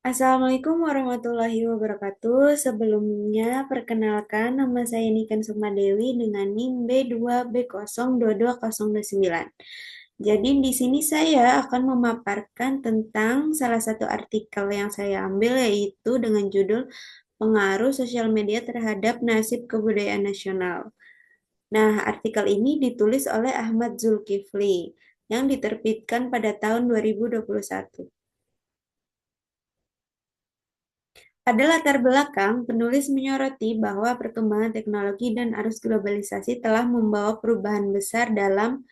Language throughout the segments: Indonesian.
Assalamualaikum warahmatullahi wabarakatuh. Sebelumnya, perkenalkan nama saya Niken Sukmadewi dengan NIM B2B02209. Jadi di sini saya akan memaparkan tentang salah satu artikel yang saya ambil yaitu dengan judul Pengaruh Sosial Media Terhadap Nasib Kebudayaan Nasional. Nah, artikel ini ditulis oleh Ahmad Zulkifli yang diterbitkan pada tahun 2021. Pada latar belakang, penulis menyoroti bahwa perkembangan teknologi dan arus globalisasi telah membawa perubahan besar dalam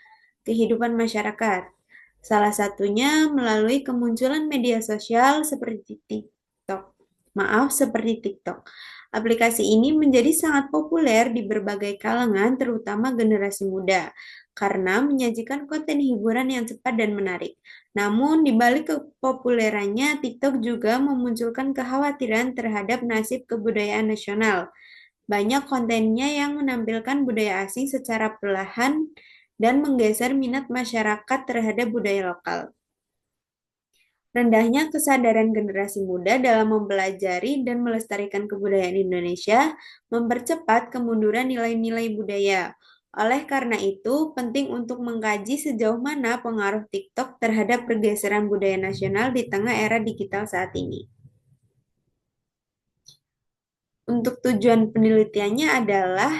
kehidupan masyarakat. Salah satunya melalui kemunculan media sosial seperti TikTok. Seperti TikTok. Aplikasi ini menjadi sangat populer di berbagai kalangan, terutama generasi muda, karena menyajikan konten hiburan yang cepat dan menarik. Namun, di balik kepopulerannya, TikTok juga memunculkan kekhawatiran terhadap nasib kebudayaan nasional. Banyak kontennya yang menampilkan budaya asing secara perlahan dan menggeser minat masyarakat terhadap budaya lokal. Rendahnya kesadaran generasi muda dalam mempelajari dan melestarikan kebudayaan Indonesia mempercepat kemunduran nilai-nilai budaya. Oleh karena itu, penting untuk mengkaji sejauh mana pengaruh TikTok terhadap pergeseran budaya nasional di tengah era digital saat ini. Untuk tujuan penelitiannya adalah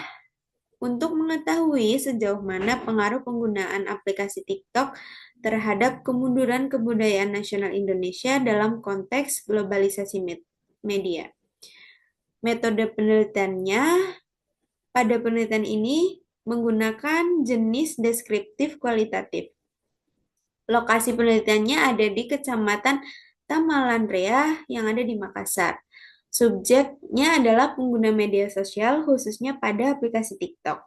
untuk mengetahui sejauh mana pengaruh penggunaan aplikasi TikTok terhadap kemunduran kebudayaan nasional Indonesia dalam konteks globalisasi media. Metode penelitiannya, pada penelitian ini menggunakan jenis deskriptif kualitatif. Lokasi penelitiannya ada di Kecamatan Tamalanrea yang ada di Makassar. Subjeknya adalah pengguna media sosial khususnya pada aplikasi TikTok.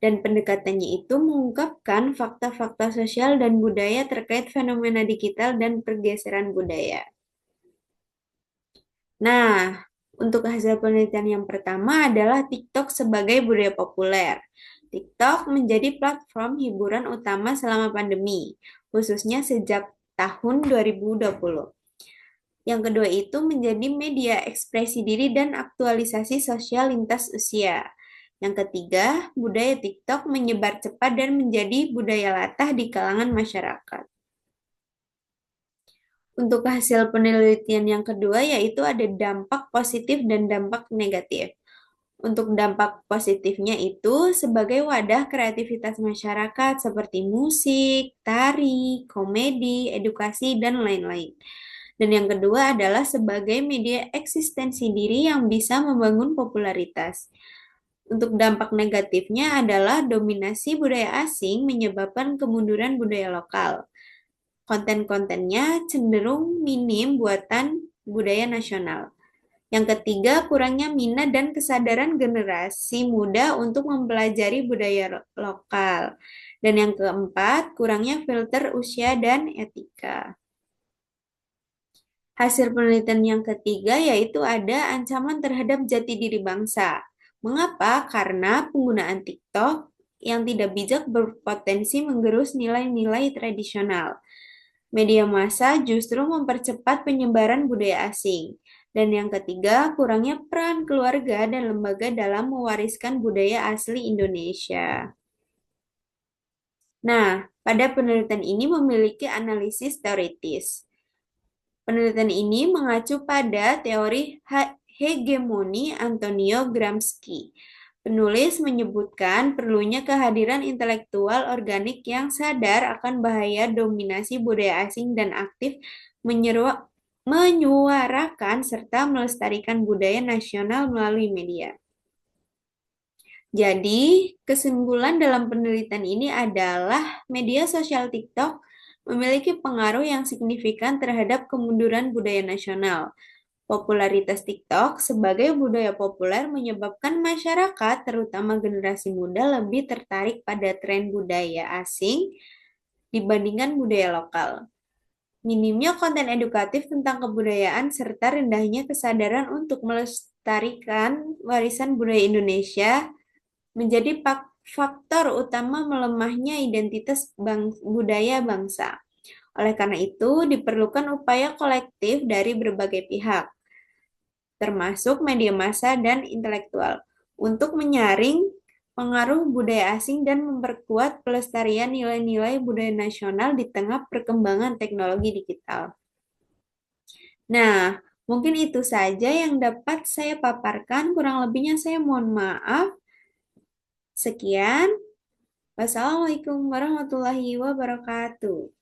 Dan pendekatannya itu mengungkapkan fakta-fakta sosial dan budaya terkait fenomena digital dan pergeseran budaya. Nah, untuk hasil penelitian yang pertama adalah TikTok sebagai budaya populer. TikTok menjadi platform hiburan utama selama pandemi, khususnya sejak tahun 2020. Yang kedua itu menjadi media ekspresi diri dan aktualisasi sosial lintas usia. Yang ketiga, budaya TikTok menyebar cepat dan menjadi budaya latah di kalangan masyarakat. Untuk hasil penelitian yang kedua yaitu ada dampak positif dan dampak negatif. Untuk dampak positifnya itu sebagai wadah kreativitas masyarakat seperti musik, tari, komedi, edukasi, dan lain-lain. Dan yang kedua adalah sebagai media eksistensi diri yang bisa membangun popularitas. Untuk dampak negatifnya adalah dominasi budaya asing menyebabkan kemunduran budaya lokal. Konten-kontennya cenderung minim buatan budaya nasional. Yang ketiga, kurangnya minat dan kesadaran generasi muda untuk mempelajari budaya lokal. Dan yang keempat, kurangnya filter usia dan etika. Hasil penelitian yang ketiga yaitu ada ancaman terhadap jati diri bangsa. Mengapa? Karena penggunaan TikTok yang tidak bijak berpotensi menggerus nilai-nilai tradisional. Media massa justru mempercepat penyebaran budaya asing. Dan yang ketiga, kurangnya peran keluarga dan lembaga dalam mewariskan budaya asli Indonesia. Nah, pada penelitian ini memiliki analisis teoritis. Penelitian ini mengacu pada teori hegemoni Antonio Gramsci. Penulis menyebutkan perlunya kehadiran intelektual organik yang sadar akan bahaya dominasi budaya asing dan aktif menyuarakan serta melestarikan budaya nasional melalui media. Jadi, kesimpulan dalam penelitian ini adalah media sosial TikTok memiliki pengaruh yang signifikan terhadap kemunduran budaya nasional. Popularitas TikTok sebagai budaya populer menyebabkan masyarakat, terutama generasi muda, lebih tertarik pada tren budaya asing dibandingkan budaya lokal. Minimnya konten edukatif tentang kebudayaan serta rendahnya kesadaran untuk melestarikan warisan budaya Indonesia menjadi faktor utama melemahnya identitas budaya bangsa. Oleh karena itu, diperlukan upaya kolektif dari berbagai pihak, termasuk media massa dan intelektual, untuk menyaring pengaruh budaya asing dan memperkuat pelestarian nilai-nilai budaya nasional di tengah perkembangan teknologi digital. Nah, mungkin itu saja yang dapat saya paparkan. Kurang lebihnya saya mohon maaf. Sekian. Wassalamualaikum warahmatullahi wabarakatuh.